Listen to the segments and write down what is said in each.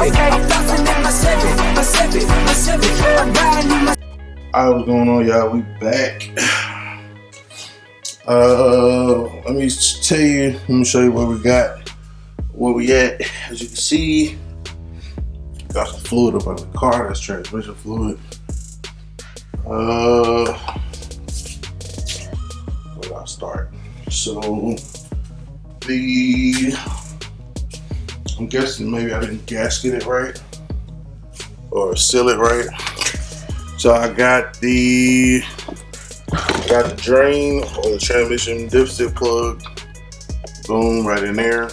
Alright, what's going on, y'all? We back. Let me tell you, let me show you what we got, where we at. As you can see, got some fluid up on the car. That's transmission fluid. Where do I start? So I'm guessing maybe I didn't gasket it right or seal it right. So I got the drain or the transmission dipstick plug, boom, right in there.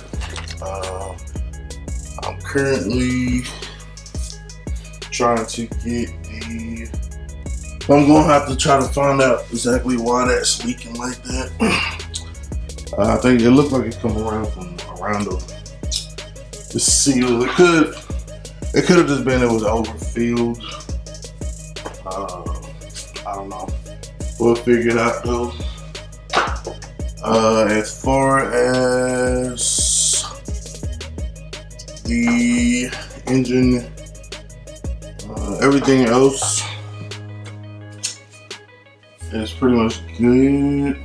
I'm currently trying to get I'm gonna have to try to find out exactly why that's leaking like that. I think it looked like it come around from around the seal. It could have just been it was overfilled. I don't know. We'll figure it out though. As far as the engine, everything else is pretty much good.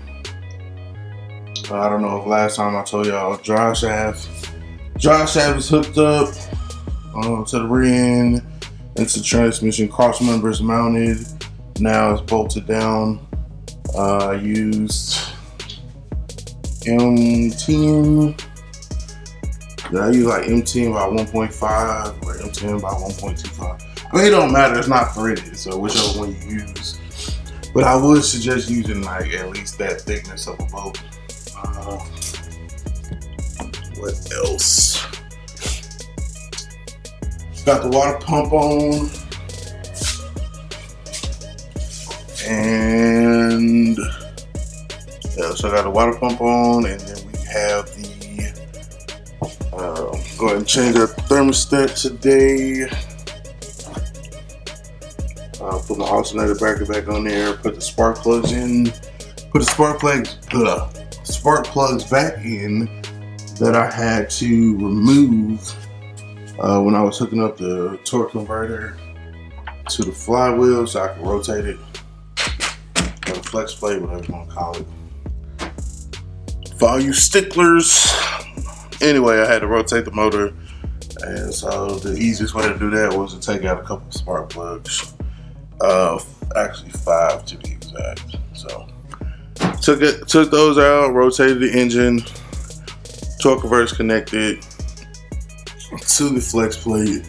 I don't know if last time I told y'all drive shaft is hooked up to the rear end. It's the transmission cross members mounted. Now it's bolted down. I used M10. I use like M10 by 1.5 or M10 by 1.25. I mean, it don't matter. It's not threaded, so whichever one you use. But I would suggest using like at least that thickness of a bolt. What else? Got the water pump on, and yeah, so I got the water pump on, and then we have the go ahead and change our thermostat today. Put my alternator bracket back on there. Put the spark plugs in. Put the spark plugs back in that I had to remove when I was hooking up the torque converter to the flywheel so I could rotate it, or the flex plate, whatever you want to call it. For all you sticklers, anyway, I had to rotate the motor, and so the easiest way to do that was to take out a couple of spark plugs. Actually 5 to be exact. So took those out, rotated the engine, torque converter's connected to the flex plate.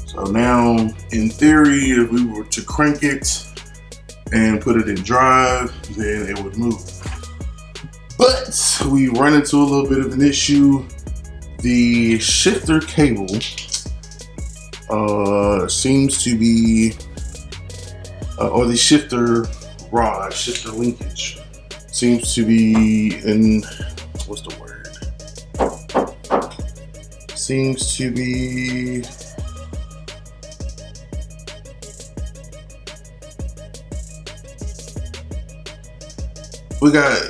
So now, in theory, if we were to crank it and put it in drive, then it would move. But we run into a little bit of an issue. The shifter cable seems to be, or the shifter rod, shifter linkage seems to be in, what's the word? Seems to be we got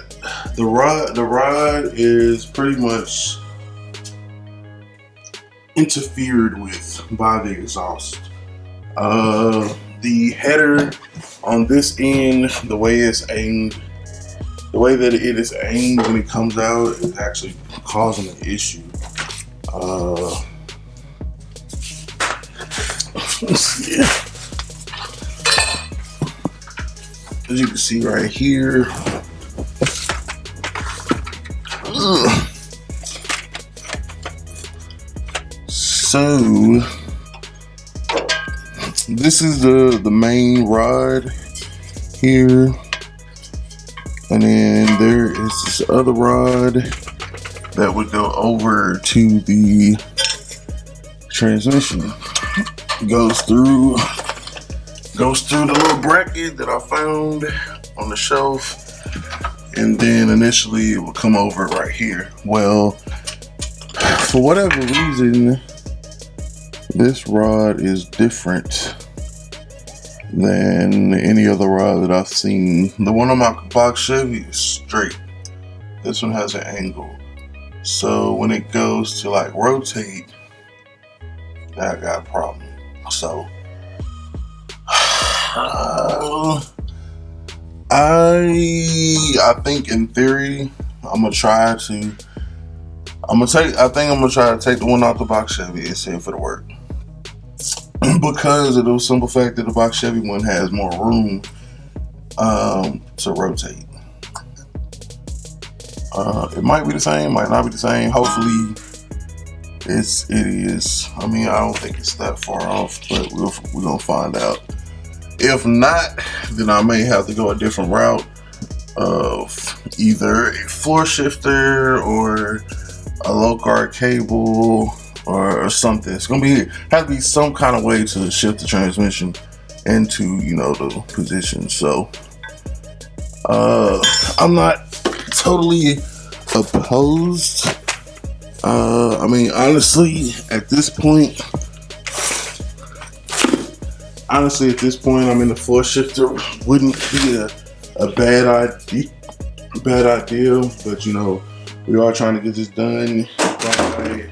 the rod is pretty much interfered with by the exhaust. The header on this end, the way that it is aimed when it comes out, is actually causing an issue. Yeah. As you can see right here. So this is the main rod here, and then there is this other rod that would go over to the transmission. Goes through the little bracket that I found on the shelf, and then initially it will come over right here. Well, for whatever reason, this rod is different than any other rod that I've seen. The one on my box Chevy is straight. This one has an angle. So when it goes to like rotate, that I got a problem. So I think in theory I'm gonna try to take the one out the box Chevy and see if it'll work. Because of the simple fact that the box Chevy one has more room to rotate. It might be the same, might not be the same. Hopefully it is. I mean, I don't think it's that far off, but we're gonna find out. If not, then I may have to go a different route of either a floor shifter or a low guard cable or something. It's gonna have to be some kind of way to shift the transmission into, you know, the position. So I'm not totally opposed. I mean, honestly, at this point, I mean, the floor shifter wouldn't be a bad idea, but you know, we are trying to get this done by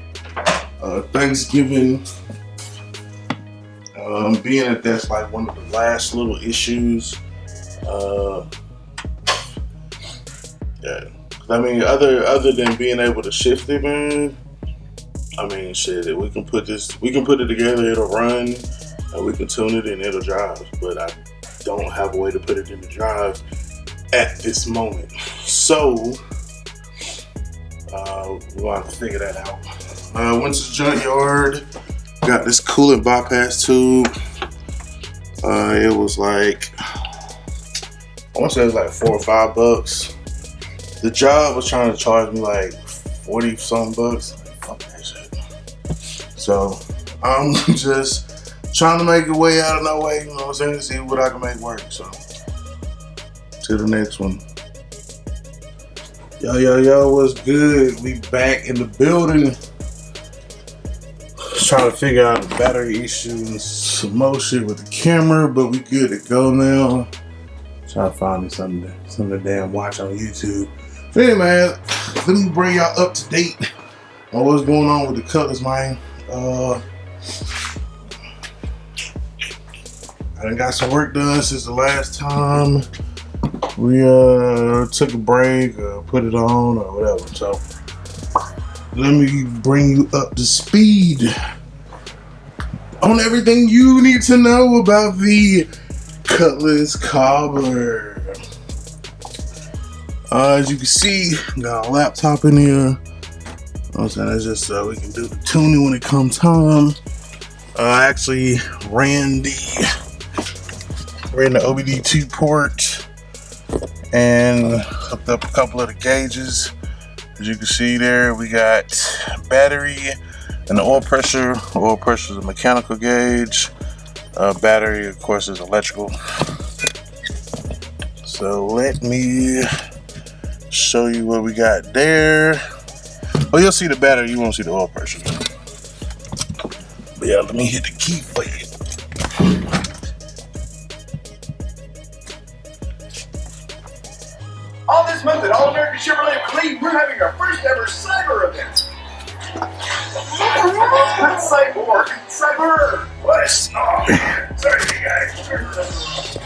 Thanksgiving. Being that that's like one of the last little issues. Yeah, I mean, other than being able to shift it, man. I mean, shit, we can put it together. It'll run. We can tune it and it'll drive, but I don't have a way to put it in the drive at this moment. So we'll have to figure that out. Went to the junkyard, got this coolant bypass tube. It was like, I want to say it was like $4 or $5. The job was trying to charge me like 40 something bucks. Fuck that shit. So I'm just trying to make a way out of no way, you know what I'm saying, to see what I can make work. So, to the next one. Yo, what's good? We back in the building. Trying to figure out the battery issues, some more shit with the camera, but we good to go now. Trying to find me something to damn watch on YouTube. But anyway, man, let me bring y'all up to date on what's going on with the Cutlass, man. I done got some work done since the last time we took a break, put it on or whatever. So let me bring you up to speed on everything you need to know about the Cutlass Cobbler. As you can see, got a laptop in here. I'm saying that's just so we can do the tuning when it comes time. I actually ran the OBD2 port and hooked up a couple of the gauges. As you can see there, we got battery and the oil pressure. Oil pressure is a mechanical gauge. Battery, of course, is electrical. So let me show you what we got there. Well, you'll see the battery, you won't see the oil pressure. But yeah, let me hit the key for you. All this month at All American Chevrolet Cleveland, we're having our first ever cyber event. Not cyborg, cyber. What a snog. Sorry, you guys.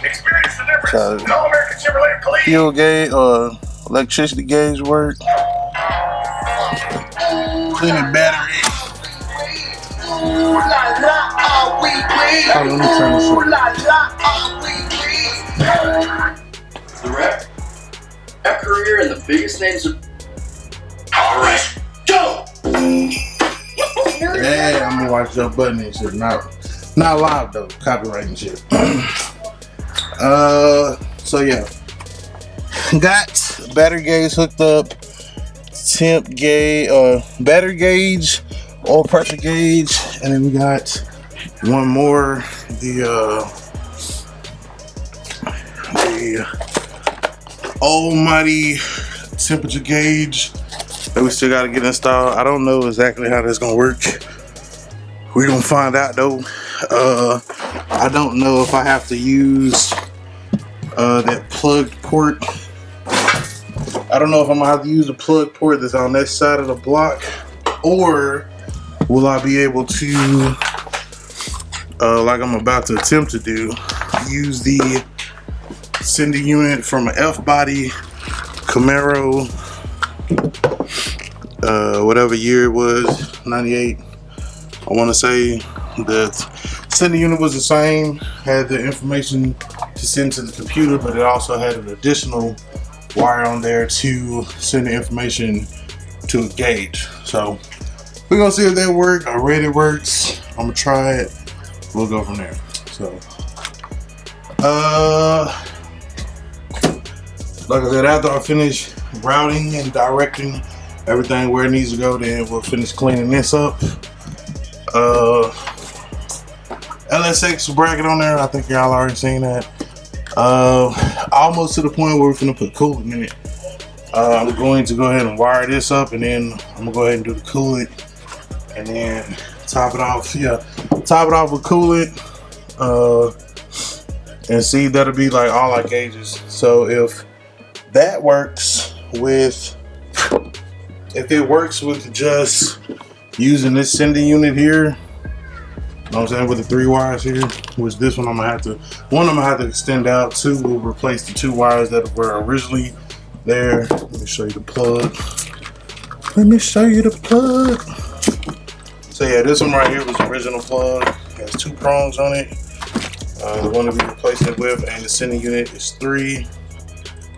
Experience the difference at All American Chevrolet Cleveland. Fuel gauge or electricity gauge work. Cleaning battery. Ooh la la, we Hold on, let me turn this Ooh on. la la, we The rep. That career and the biggest names of. All right, go. Yeah, I'm gonna watch Joe Budden and shit. Not live though, copyright and shit. So yeah, got battery gauge hooked up, temp gauge, battery gauge, oil pressure gauge, and then we got one more, the almighty temperature gauge that we still gotta get installed. I don't know exactly how that's gonna work. We're gonna find out though. I don't know if I have to use that plugged port. I don't know if I'm gonna have to use the plug port that's on that side of the block, or will I be able to like I'm about to attempt to do, use the sending unit from an F-body Camaro, whatever year it was, 98. I want to say the sending unit was the same, had the information to send to the computer, but it also had an additional wire on there to send the information to a gauge. So we're gonna see if that works. I read it works. I'm gonna try it. We'll go from there. So like I said, after I finish routing and directing everything where it needs to go, then we'll finish cleaning this up. LSX bracket on there, I think y'all already seen that. Almost to the point where we're gonna put coolant in it. I'm going to go ahead and wire this up, and then I'm gonna go ahead and do the coolant, and then top it off. Yeah, top it off with coolant, and see, that'll be like all our gauges. So if that works with, if it works with just using this sending unit here, you know what I'm saying, with the 3 wires here, which this one I'm gonna have to, one I'm gonna have to extend out, 2 will replace the 2 wires that were originally there. Let me show you the plug. Let me show you the plug. So yeah, this one right here was the original plug. It has 2 prongs on it. The one that we replaced it with, and the sending unit is 3.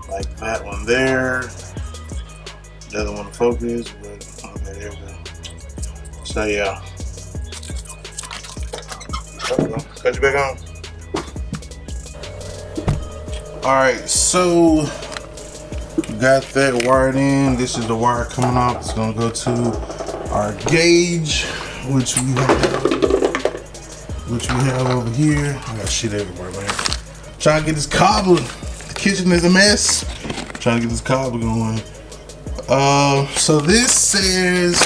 Like that one there. The other one to focus, but okay, there we go. So yeah. Cut you back on. Alright, so got that wired in. This is the wire coming off. It's gonna go to our gauge, which we have over here. I got shit everywhere, man. Trying to get this cobbler. The kitchen is a mess. Trying to get this cobbler going. So this says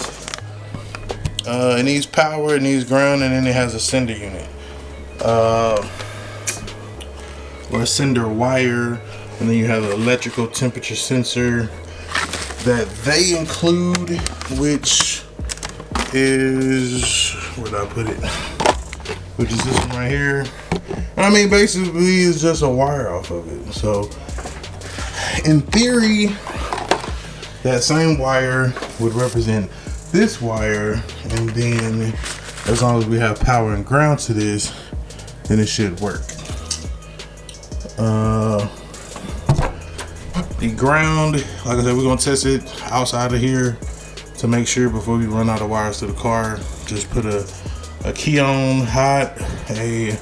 it needs power, it needs ground, and then it has a sender unit. Or a sender wire, and then you have an electrical temperature sensor that they include, which is, where did I put it? Which is this one right here. And I mean, basically it's just a wire off of it. So in theory, that same wire would represent this wire, and then as long as we have power and ground to this, then it should work. The ground, like I said, we're gonna test it outside of here to make sure before we run out of wires to the car. Just put a key on hot, a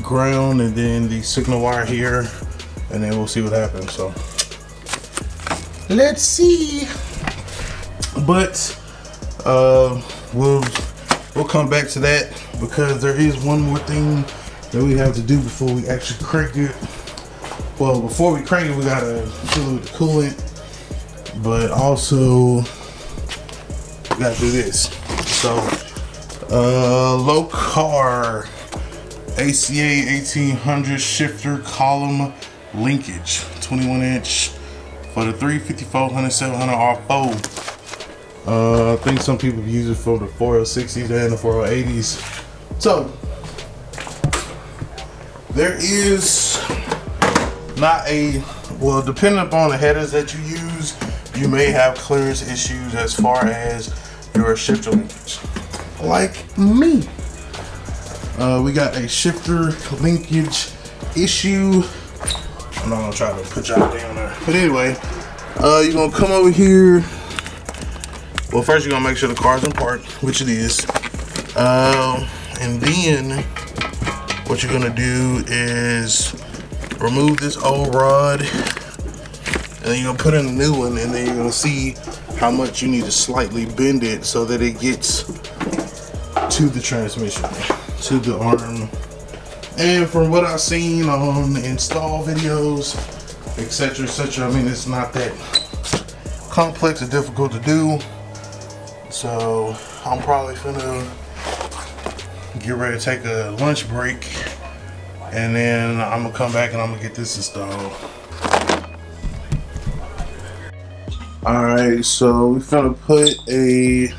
ground, and then the signal wire here, and then we'll see what happens. So let's see. But we'll come back to that, because there is one more thing that we have to do before we actually crank it. Well, before we crank it, we gotta fill it with the coolant, but also we gotta do this. So low car ACA 1800 shifter column linkage, 21 inch for the 350, 400, 700 R4. I think some people use it for the 406s and the 408s. So there is not a, well, depending upon the headers that you use, you may have clearance issues as far as your shifter linkage. Like me. We got a shifter linkage issue. I'm not gonna try to put y'all down there. But anyway, you're gonna come over here. Well, first you're gonna make sure the car's in park, which it is. And then what you're gonna do is remove this old rod, and then you're gonna put in a new one, and then you're gonna see how much you need to slightly bend it so that it gets to the transmission, to the arm. And from what I've seen on install videos, etc., etc., I mean, it's not that complex or difficult to do. So I'm probably gonna get ready to take a lunch break, and then I'm gonna come back and I'm gonna get this installed. Alright, so we finna put a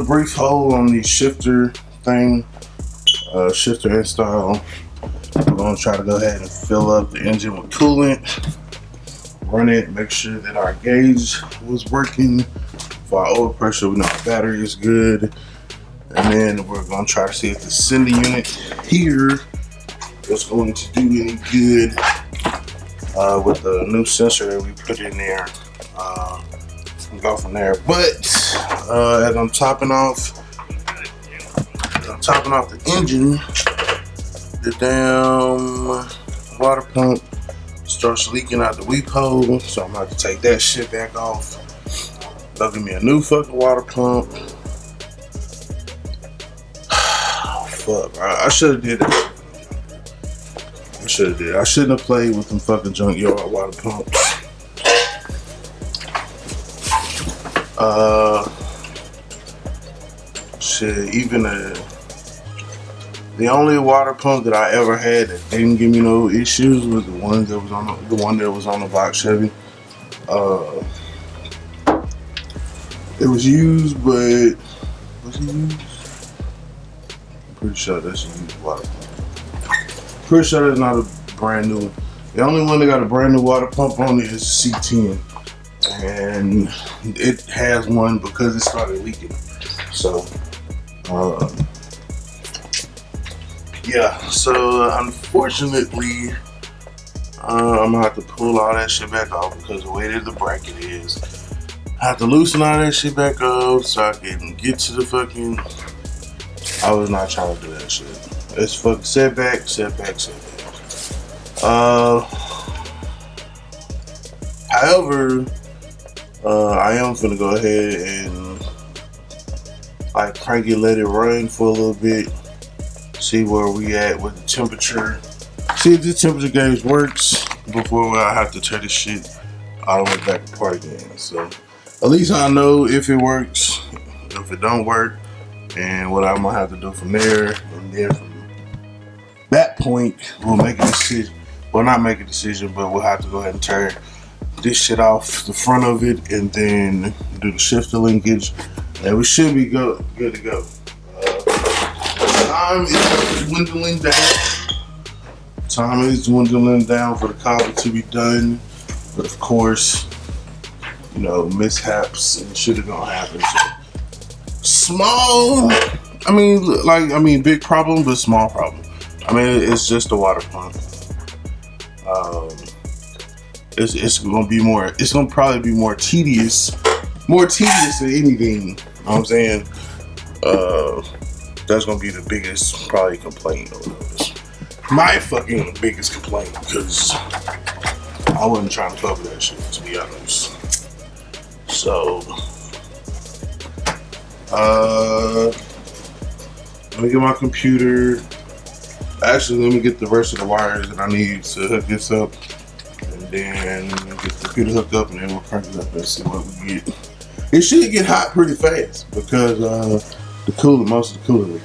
brief hole on the shifter thing. shifter install. We're gonna try to go ahead and fill up the engine with coolant, run it, make sure that our gauge was working. For our oil pressure, we know our battery is good. And then we're gonna try to see if the sending unit here is going to do any good with the new sensor that we put in there. And go from there. But as I'm topping off the engine, the damn water pump starts leaking out the weep hole, so I'm gonna have to take that shit back off. They'll give me a new fucking water pump. Fuck, I should have did that. I shouldn't have played with them fucking junkyard water pumps. Shit, even the only water pump that I ever had that didn't give me no issues was the one that was on the box Chevy. It was used, but was it used? I'm pretty sure that's a used water pump. Pretty sure that's not a brand new one. The only one that got a brand new water pump on it is C10, and it has one because it started leaking. So, yeah. So unfortunately, I'm gonna have to pull all that shit back off because the way that the bracket is, I have to loosen all that shit back up so I can get to the fucking. I was not trying to do that shit. It's fucking setback. However, I am gonna go ahead and like crank it, let it run for a little bit, see where we at with the temperature, see if the temperature gauge works before I have to tear this shit all the way back apart again. So at least I know if it works, if it don't work, and what I'm gonna have to do from there, and then from that point we'll make a decision. Well, not make a decision, but we'll have to go ahead and tear this shit off the front of it and then do the shifter linkage, and we should be good to go. Time is dwindling down for the collar to be done, but of course, you know, mishaps and shit are gonna happen. So small, big problem, but small problem. I mean, it's just a water pump. It's gonna probably be more tedious than anything. You know what I'm saying? That's gonna be the biggest probably complaint over this. My fucking biggest complaint, because I wasn't trying to cover that shit, to be honest. So let me get my computer. Actually, let me get the rest of the wires that I need to hook this up, and then get the computer hooked up, and then we'll crank it up and see what we get. It should get hot pretty fast because most of the cooler leaked.